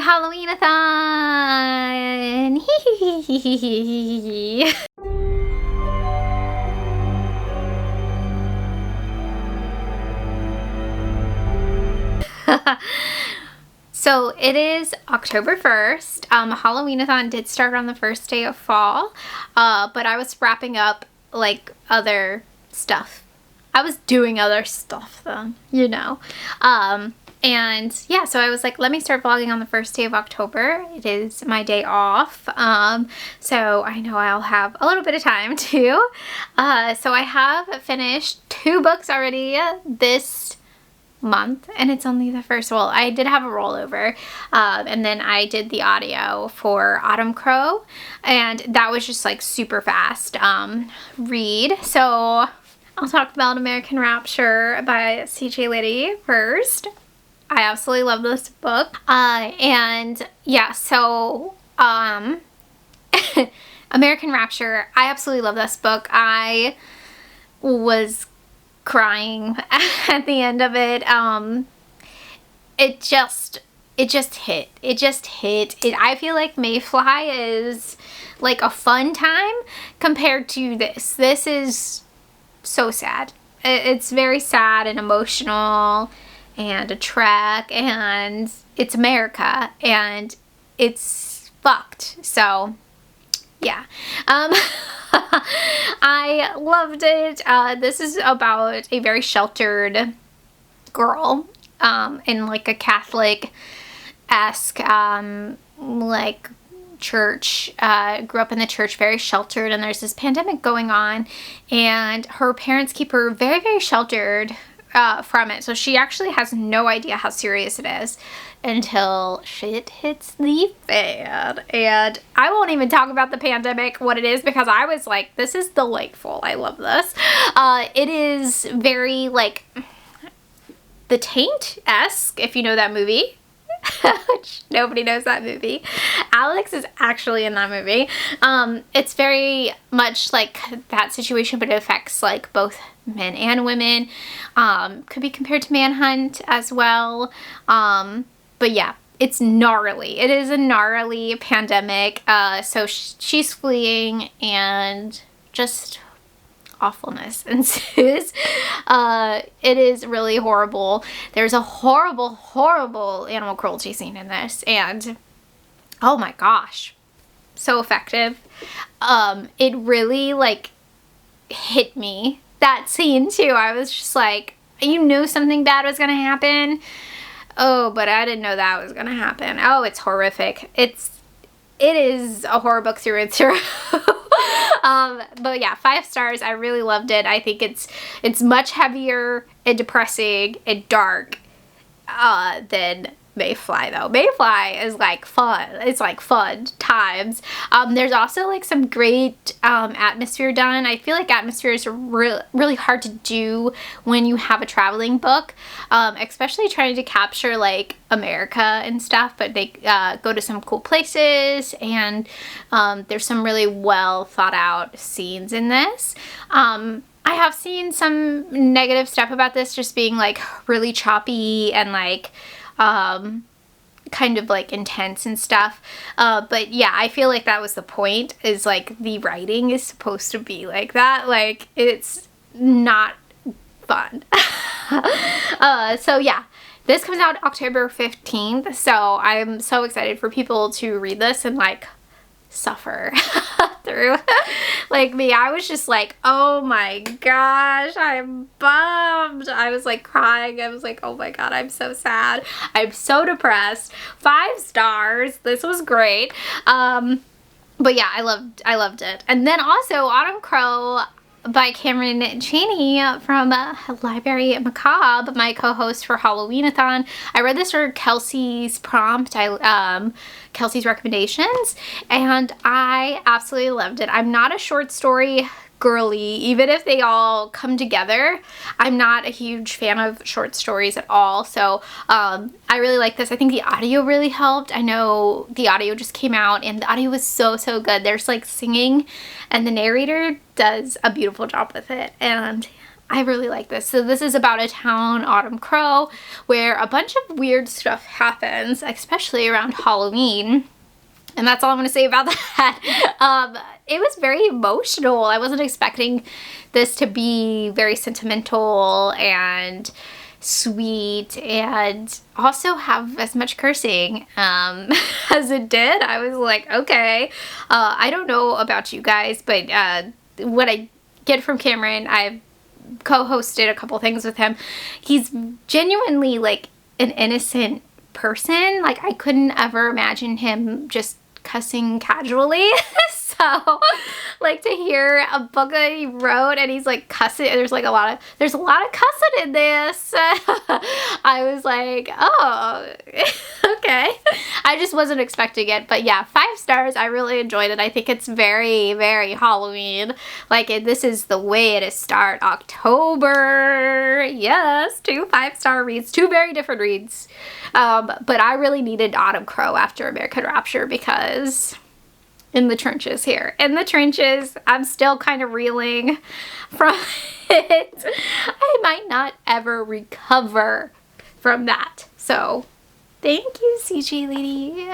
Halloween-a-thon! So it is October 1st. Halloween-a-thon did start on the first day of fall, but I was wrapping up like other stuff. I was doing other stuff then, you know. And yeah, so I was like, let me start vlogging on the first day of October. It is my day off. So I know I'll have a little bit of time too. So I have finished 2 books already this month, and it's only the first. Well, I did have a rollover, and then I did the audio for Autumn Crow, and that was just like super fast read. So I'll talk about American Rapture by C.J. Liddy first. I absolutely love this book. And yeah, so American Rapture, I absolutely love this book. I was crying at the end of it. It just hit. I feel like Mayfly is like a fun time compared to this. This is so sad. It's very sad and emotional and a trek, and it's America and it's fucked. So yeah. I loved it. This is about a very sheltered girl in like a Catholic-esque like church. Grew up in the church, very sheltered, and there's this pandemic going on, and her parents keep her very, very sheltered from it. So she actually has no idea how serious it is until shit hits the fan. And I won't even talk about the pandemic, what it is, because I was like, this is delightful. I love this. It is very like The Taint-esque, if you know that movie. Nobody knows that movie. Alex is actually in that movie. It's very much like that situation, but it affects like both men and women. Could be compared to Manhunt as well. But yeah, it's gnarly. It is a gnarly pandemic. So she's fleeing, and just awfulness ensues. It is really horrible. There's a horrible animal cruelty scene in this, and oh my gosh, so effective. It really like hit me, that scene too. I was just like, you knew something bad was gonna happen. Oh, but I didn't know that was gonna happen. Oh, it's horrific. It is a horror book through and through. But yeah, 5 stars. I really loved it. I think it's much heavier and depressing and dark than Mayfly, though. Mayfly is like fun. It's like fun times. There's also like some great atmosphere done. I feel like atmosphere is really hard to do when you have a traveling book, especially trying to capture like America and stuff. But they go to some cool places, and there's some really well thought out scenes in this. I have seen some negative stuff about this just being like really choppy and like kind of like intense and stuff, but yeah, I feel like that was the point, is like the writing is supposed to be like that. Like, it's not fun. So yeah, this comes out October 15th, so I'm so excited for people to read this and like suffer through. Like me, I was just like, oh my gosh, I'm bummed. I was like crying. I was like, oh my god, I'm so sad. I'm so depressed. 5 stars. This was great. But yeah, I loved it. And then also Autumn Crow by Cameron Chaney from Library Macabre, my co-host for Halloween-a-thon. I read this for Kelsey's prompt, Kelsey's recommendations, and I absolutely loved it. I'm not a short story girly, even if they all come together. I'm not a huge fan of short stories at all, so I really like this. I think the audio really helped. I know the audio just came out, and the audio was so good. There's like singing, and the narrator does a beautiful job with it, and I really like this. So this is about a town, Autumn Crow, where a bunch of weird stuff happens, especially around Halloween. And that's all I'm going to say about that. It was very emotional. I wasn't expecting this to be very sentimental and sweet and also have as much cursing as it did. I was like, okay. I don't know about you guys, but what I get from Cameron, I've co-hosted a couple things with him. He's genuinely like an innocent person. Like, I couldn't ever imagine him just cussing casually. So like, to hear a book that he wrote and he's like cussing, there's a lot of cussing in this. I was like, oh, okay. I just wasn't expecting it. But yeah, 5 stars. I really enjoyed it. I think it's very, very Halloween. Like, this is the way to start October. Yes, 2 5-star reads, 2 very different reads. But I really needed Autumn Crow after American Rapture, because in the trenches here. In the trenches, I'm still kind of reeling from it. I might not ever recover from that. So, thank you, CJ lady.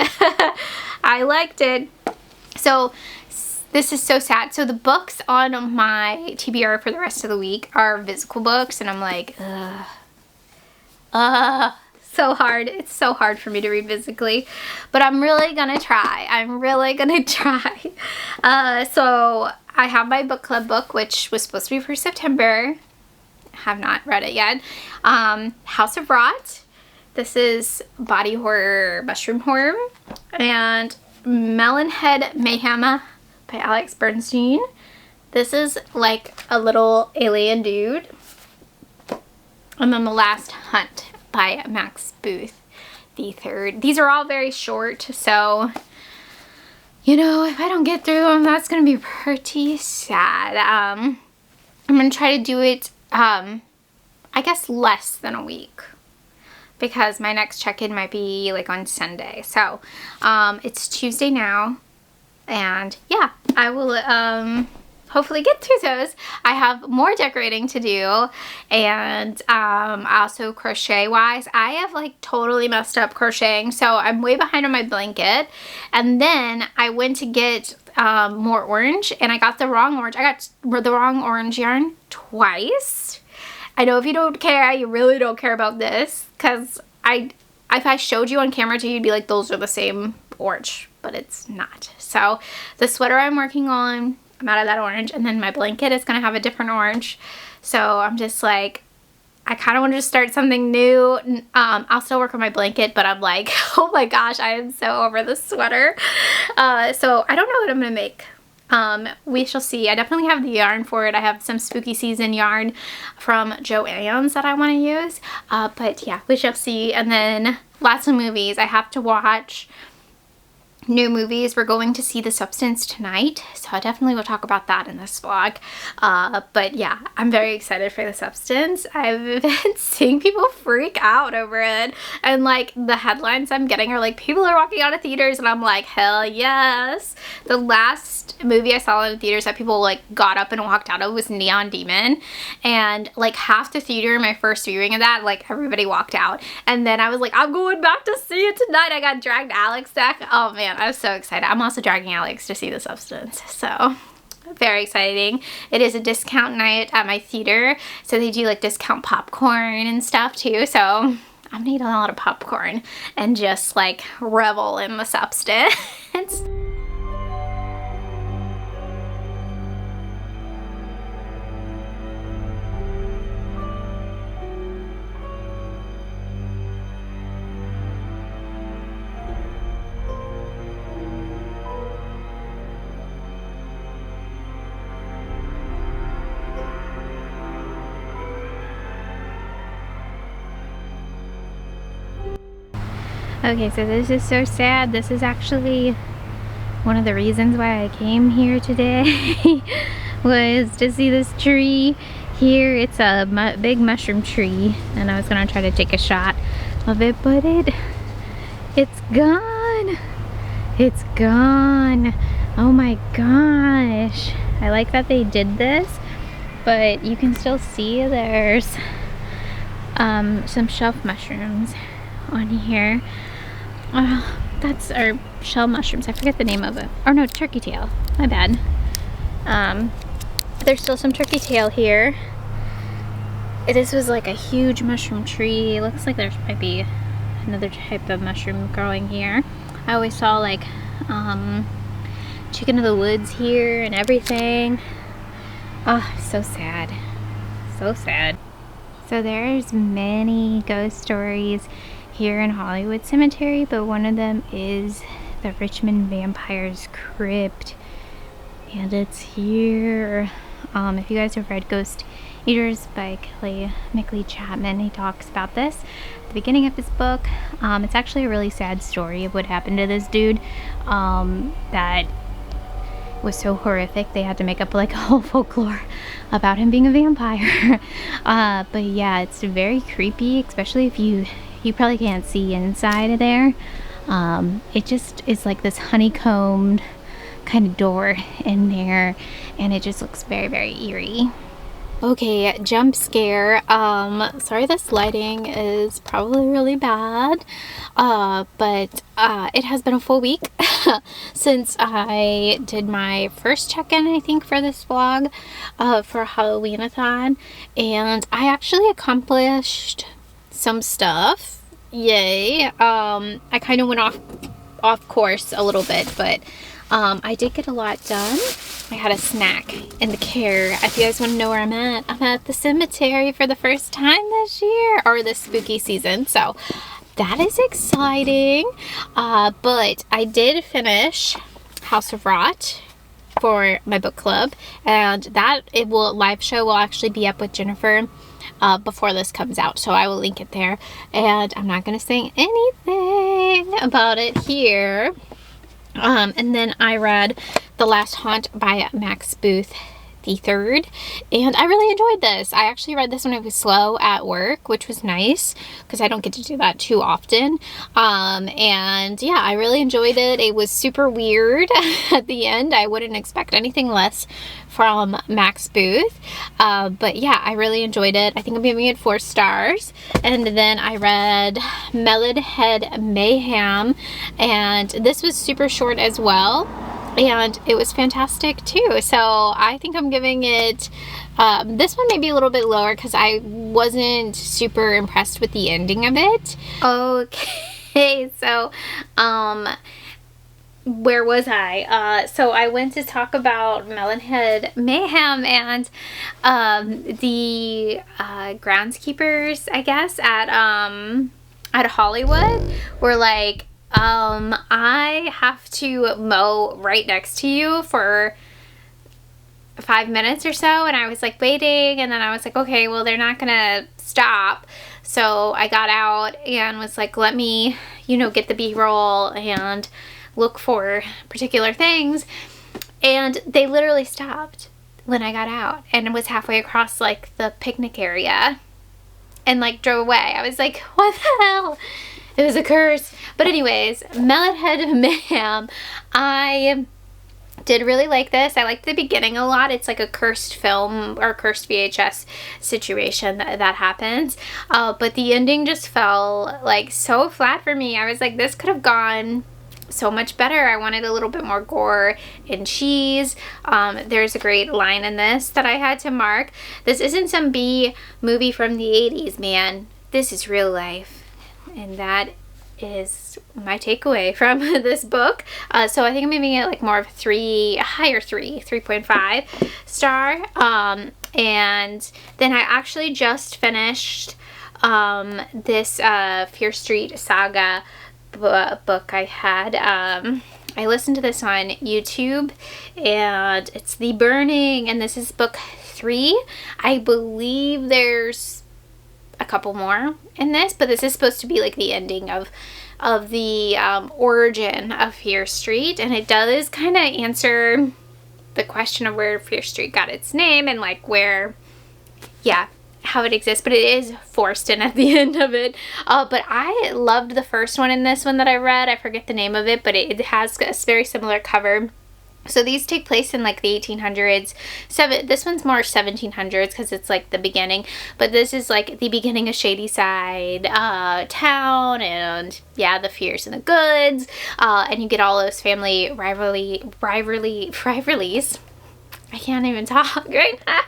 I liked it. So, this is so sad. So, the books on my TBR for the rest of the week are physical books, and I'm like, so hard. It's so hard for me to read physically, but I'm really gonna try. So I have my book club book, which was supposed to be for September. Have not read it yet. House of Rot. This is body horror, mushroom horror. And Melonhead Mayhem by Alex Bernstein. This is like a little alien dude. And then The Last Hunt by Max Booth III. These are all very short, so, you know, if I don't get through them, that's gonna be pretty sad. I'm gonna try to do it, I guess less than a week, because my next check-in might be like on Sunday. So, it's Tuesday now, and yeah, I will, hopefully get through those. I have more decorating to do, and also crochet wise, I have like totally messed up crocheting, so I'm way behind on my blanket. And then I went to get more orange, and I got the wrong orange. I got the wrong orange yarn twice. I know if you don't care, you really don't care about this, because if I showed you on camera too, you'd be like, those are the same orange, but it's not. So the sweater I'm working on, I'm out of that orange, and then my blanket is gonna have a different orange. So I'm just like, I kind of want to start something new. I'll still work on my blanket, but I'm like, oh my gosh, I am so over this sweater. So I don't know what I'm gonna make. We shall see. I definitely have the yarn for it. I have some spooky season yarn from Joann's that I want to use. But yeah, we shall see. And then lots of movies. I have to watch new movies. We're going to see The Substance tonight, so I definitely will talk about that in this vlog. But yeah, I'm very excited for The Substance. I've been seeing people freak out over it, and like the headlines I'm getting are like, people are walking out of theaters, and I'm like, hell yes. The last movie I saw in the theaters that people like got up and walked out of was Neon Demon, and like half the theater in my first viewing of that, like everybody walked out. And then I was like, I'm going back to see it tonight. I got dragged Alex back. Oh man, I was so excited. I'm also dragging Alex to see The Substance, so very exciting. It is a discount night at my theater, so they do like discount popcorn and stuff too, so I'm gonna eat a lot of popcorn and just like revel in The Substance. Okay, so this is so sad. This is actually one of the reasons why I came here today was to see this tree here. It's a big mushroom tree, and I was gonna try to take a shot of it, but it's gone. It's gone. Oh my gosh. I like that they did this but you can still see there's some shelf mushrooms on here. That's our shell mushrooms. I forget the name of it. Or no, turkey tail. My bad. There's still some turkey tail here. This was like a huge mushroom tree. It looks like there might be another type of mushroom growing here. I always saw like chicken of the woods here and everything. Oh, so sad. So sad. So there's many ghost stories here in Hollywood Cemetery, but one of them is the Richmond Vampire's Crypt. And it's here. If you guys have read Ghost Eaters by Kelly McLeod Chapman, he talks about this at the beginning of his book. It's actually a really sad story of what happened to this dude that was so horrific they had to make up like a whole folklore about him being a vampire. But yeah, it's very creepy, especially if you probably can't see inside of there. It just is like this honeycombed kind of door in there, and it just looks very, very eerie. Okay, jump scare. Sorry this lighting is probably really bad, but it has been a full week since I did my first check-in, I think, for this vlog for Halloween-a-thon, and I actually accomplished some stuff. Yay. I kind of went off course a little bit, but I did get a lot done. I had a snack in the care. If you guys want to know where I'm at the cemetery for the first time this year, or this spooky season, so that is exciting. But I did finish House of Rot for my book club, and that live show will actually be up with Jennifer before this comes out, so I will link it there, and I'm not going to say anything about it here. And then I read The Last Haunt by Max Booth III, and I really enjoyed this. I actually read this when I was slow at work, which was nice because I don't get to do that too often. And yeah, I really enjoyed it. It was super weird at the end. I wouldn't expect anything less from Max Booth, but yeah, I really enjoyed it. I think I'm giving it 4 stars. And then I read Melonhead Mayhem, and this was super short as well, and it was fantastic too. So I think I'm giving it this one maybe a little bit lower because I wasn't super impressed with the ending of it. Okay, so where was I? So I went to talk about Melonhead Mayhem, and the groundskeepers, I guess, at Hollywood were like, I have to mow right next to you for 5 minutes or so. And I was like waiting, and then I was like, okay, well, they're not gonna stop. So I got out and was like, let me, get the B-roll and look for particular things. And they literally stopped when I got out, and it was halfway across like the picnic area and like drove away. I was like, what the hell? It was a curse. But anyways, Melonhead Mayhem, I did really like this. I liked the beginning a lot. It's like a cursed film or cursed VHS situation that happens. But the ending just fell like so flat for me. I was like, this could have gone so much better. I wanted a little bit more gore and cheese. There's a great line in this that I had to mark. This isn't some B movie from the 80s, man. This is real life. And that is my takeaway from this book. So I think I'm giving it like more of a 3.5 star. And then I actually just finished this Fear Street Saga book I had. I listened to this on YouTube, and it's The Burning, and this is book 3. I believe there's a couple more in this, but this is supposed to be like the ending of the origin of Fear Street, and it does kind of answer the question of where Fear Street got its name and like where, yeah, how it exists, but it is forced in at the end of it. But I loved the first one in this one that I read. I forget the name of it, but it has a very similar cover So these take place in like the 1800s. This one's more 1700s because it's like the beginning. But this is like the beginning of Shadyside town, and yeah, the fears and the goods. And you get all those family rivalries. I can't even talk right now.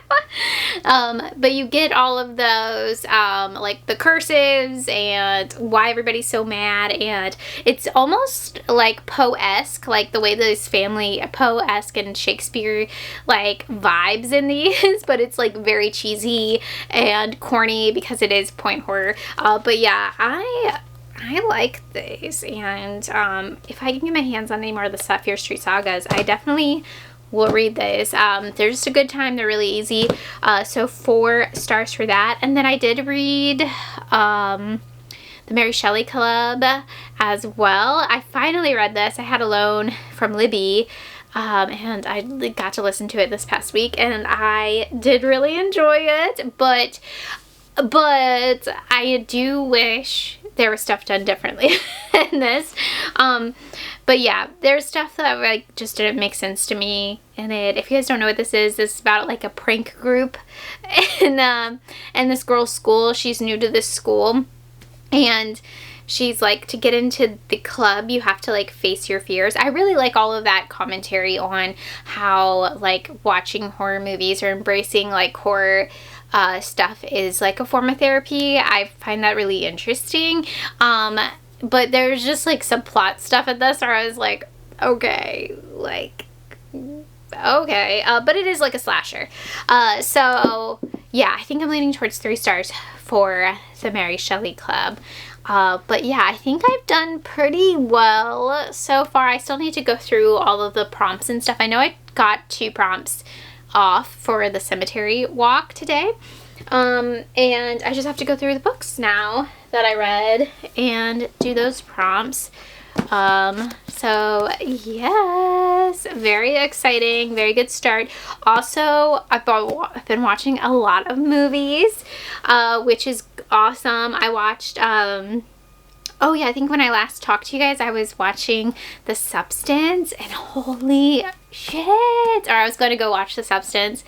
But you get all of those, like the curses and why everybody's so mad. And it's almost like Poe-esque, like the way this family, Poe-esque and Shakespeare, like vibes in these. But it's like very cheesy and corny because it is point horror. But yeah, I like these. And if I can get my hands on any more of the Fear Street Sagas, I definitely will read these. They're just a good time. They're really easy. So 4 stars for that. And then I did read the Mary Shelley Club as well. I finally read this. I had a loan from Libby. And I got to listen to it this past week, and I did really enjoy it, but I do wish there was stuff done differently in this. But yeah, there's stuff that like just didn't make sense to me in it. If you guys don't know what this is about like a prank group in this girl's school. She's new to this school, and she's like, to get into the club, you have to like face your fears. I really like all of that commentary on how like watching horror movies or embracing like horror stuff is like a form of therapy. I find that really interesting. But there's just like some plot stuff in this where I was like, okay, but it is like a slasher. So yeah, I think I'm leaning towards 3 stars for the Mary Shelley Club. But yeah, I think I've done pretty well so far. I still need to go through all of the prompts and stuff. I know I got 2 prompts off for the cemetery walk today. And I just have to go through the books now that I read and do those prompts. So yes, very exciting, very good start. Also, I've been watching a lot of movies, which is awesome. I watched, oh yeah, I think when I last talked to you guys, I was watching The Substance, and holy shit, or I was going to go watch The Substance.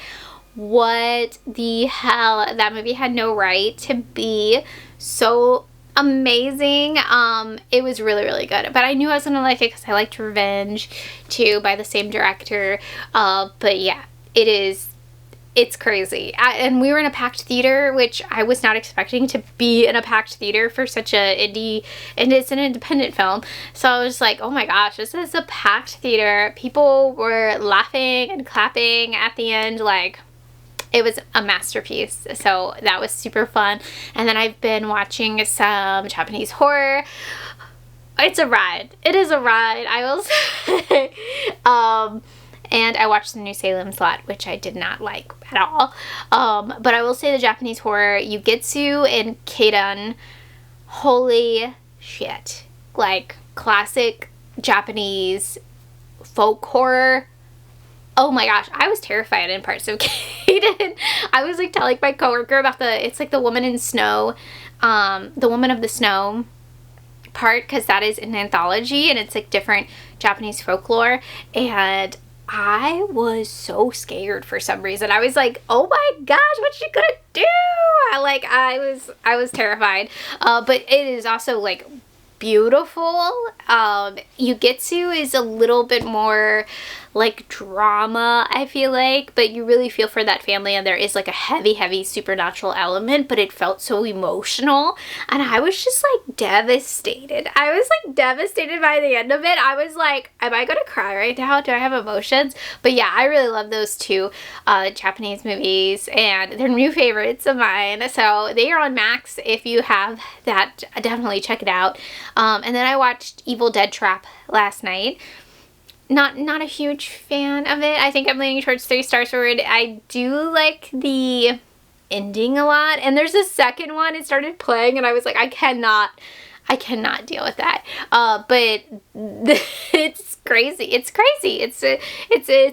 What the hell? That movie had no right to be so amazing. It was really, really good. But I knew I was going to like it because I liked Revenge too, by the same director. But yeah, it's crazy. And we were in a packed theater, which I was not expecting to be in a packed theater for such a indie, and it's an independent film. So I was like, oh my gosh, this is a packed theater. People were laughing and clapping at the end, like, it was a masterpiece. So that was super fun. And then I've been watching some Japanese horror. It's a ride. It is a ride, I will say. And I watched the new Salem Slot, which I did not like at all. But I will say the Japanese horror, Yugetsu and Keidan, holy shit. Like, classic Japanese folk horror. Oh my gosh, I was terrified in parts of Keidan. I was like telling my coworker about it's like the Woman in Snow, the Woman of the Snow part, because that is an anthology and it's like different Japanese folklore, and I was so scared for some reason. I was like, oh my gosh, what's she gonna do? I was terrified. But it is also like beautiful. Yugetsu is a little bit more like drama, I feel like, but you really feel for that family, and there is like a heavy supernatural element, but it felt so emotional, and I was just like devastated. I was like devastated by the end of it. I was like, am I gonna cry right now? Do I have emotions? But yeah, I really love those 2 Japanese movies, and they're new favorites of mine, so they are on Max. If you have that, definitely check it out. And then I watched Evil Dead Trap last night. Not a huge fan of it. I think I'm leaning towards 3 stars for it. I do like the ending a lot. And there's a second one. It started playing and I was like, I cannot deal with that. But it's crazy. It's crazy. It's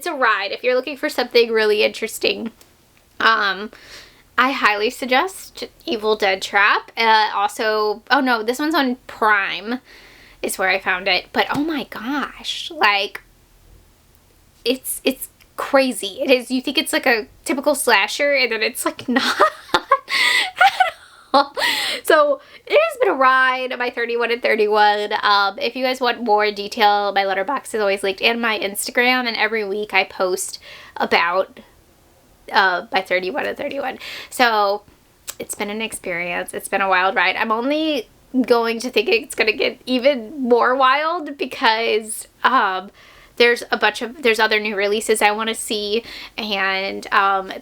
a ride. If you're looking for something really interesting, I highly suggest Evil Dead Trap. Also, oh no, this one's on Prime is where I found it. But oh my gosh, like, it's crazy. It is, you think it's like a typical slasher, and then it's like not at all. So it has been a ride, my 31 and 31. If you guys want more detail, my letterbox is always linked, and my Instagram, and every week I post about my 31 and 31. So it's been an experience. It's been a wild ride. I'm only going to think it's gonna get even more wild because there's other new releases I want to see, and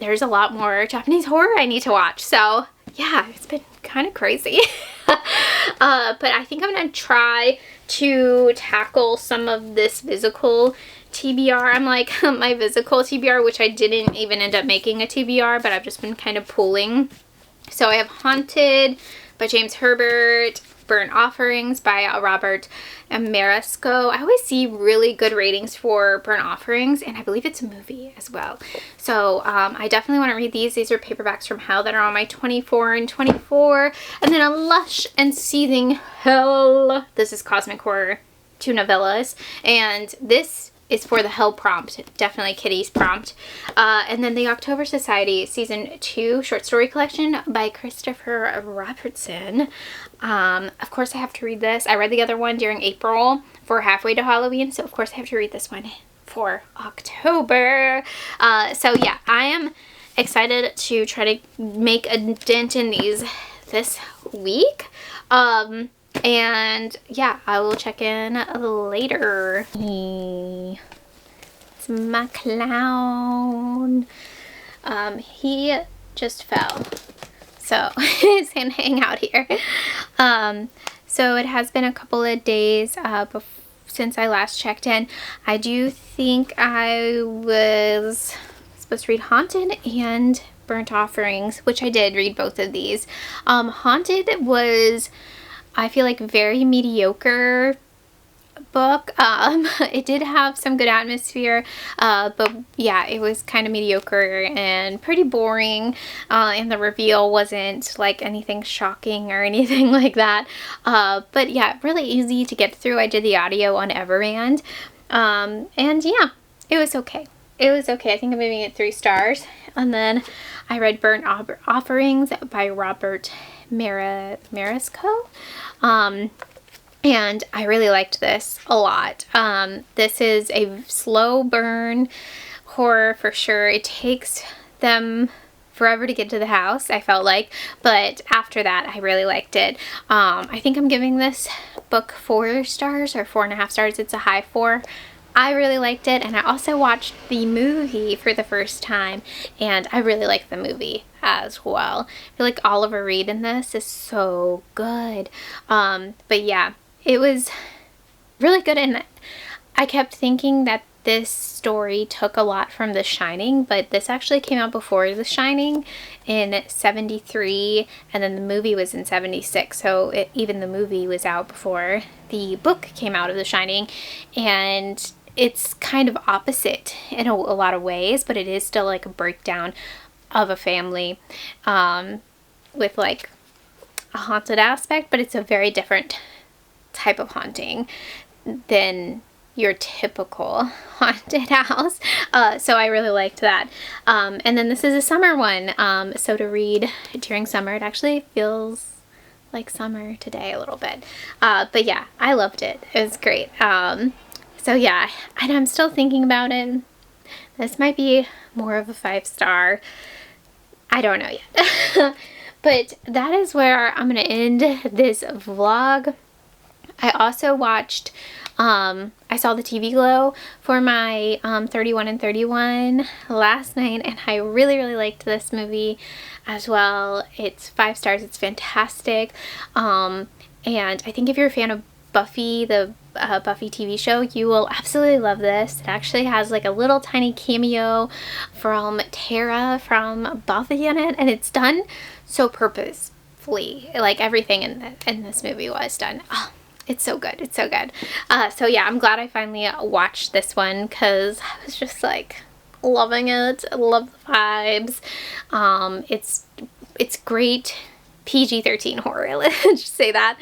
there's a lot more Japanese horror I need to watch. So yeah, it's been kind of crazy. But I think I'm gonna try to tackle some of this physical TBR. I'm like my physical TBR, which I didn't even end up making a TBR, but I've just been kind of pulling. So I have Haunted by James Herbert, Burnt Offerings by Robert Maresco. I always see really good ratings for Burnt Offerings, and I believe it's a movie as well. So I definitely want to read these. These are paperbacks from Hell that are on my 24 and 24. And then a Lush and Seething Hell. This is Cosmic Horror, 2 novellas. And this is for the Hell prompt, definitely Kitty's prompt. And then the October Society Season 2 short story collection by Christopher Robertson. Of course I have to read this. I read the other one during April for halfway to Halloween, so of course I have to read this one for October. So yeah, I am excited to try to make a dent in these this week. And yeah, I will check in later. It's my clown. He just fell, so he's gonna hang out here. So it has been a couple of days since I last checked in. I do think I was supposed to read Haunted and Burnt Offerings, which I did read both of these. Haunted was, I feel like, very mediocre book. It did have some good atmosphere, but yeah, it was kind of mediocre and pretty boring, and the reveal wasn't like anything shocking or anything like that. But yeah, really easy to get through. I did the audio on Everand, and yeah, it was okay. It was okay. I think I'm giving it 3 stars. And then I read Burnt Offerings by Robert Maresco. And I really liked this a lot. This is a slow burn horror for sure. It takes them forever to get to the house, I felt like, but after that I really liked it. I think I'm giving this book 4 stars or 4.5 stars. It's a high 4. I really liked it, and I also watched the movie for the first time, and I really liked the movie as well. I feel like Oliver Reed in this is so good. But yeah, it was really good, and I kept thinking that this story took a lot from The Shining, but this actually came out before The Shining in 73, and then the movie was in 76, so even the movie was out before the book came out of The Shining, and it's kind of opposite in a lot of ways, but it is still like a breakdown of a family with like a haunted aspect, but it's a very different type of haunting than your typical haunted house. So I really liked that. And then this is a summer one. So to read during summer, it actually feels like summer today a little bit. But yeah, I loved it. It was great. So yeah, and I'm still thinking about it. This might be more of a 5-star. I don't know yet. But that is where I'm going to end this vlog. I also watched, I saw the TV Glow for my 31 and 31 last night, and I really, really liked this movie as well. It's 5 stars. It's fantastic. And I think if you're a fan of Buffy, the Buffy TV show, you will absolutely love this. It actually has like a little tiny cameo from Tara from Buffy in it, and it's done so purposefully. Like everything in this movie was done. Oh, it's so good. It's so good. So yeah, I'm glad I finally watched this one because I was just like loving it. I love the vibes. It's great PG-13 horror, let's just say that.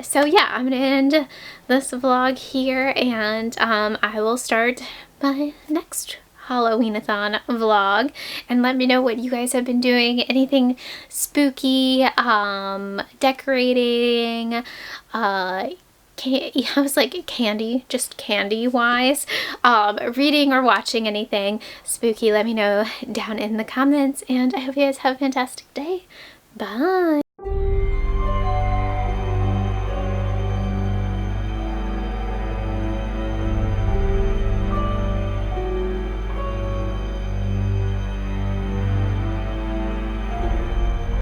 So yeah, I'm gonna end this vlog here, and I will start my next Halloween-a-thon vlog, and let me know what you guys have been doing. Anything spooky, decorating, I was like candy, just candy wise, reading or watching anything spooky. Let me know down in the comments, and I hope you guys have a fantastic day. Bye.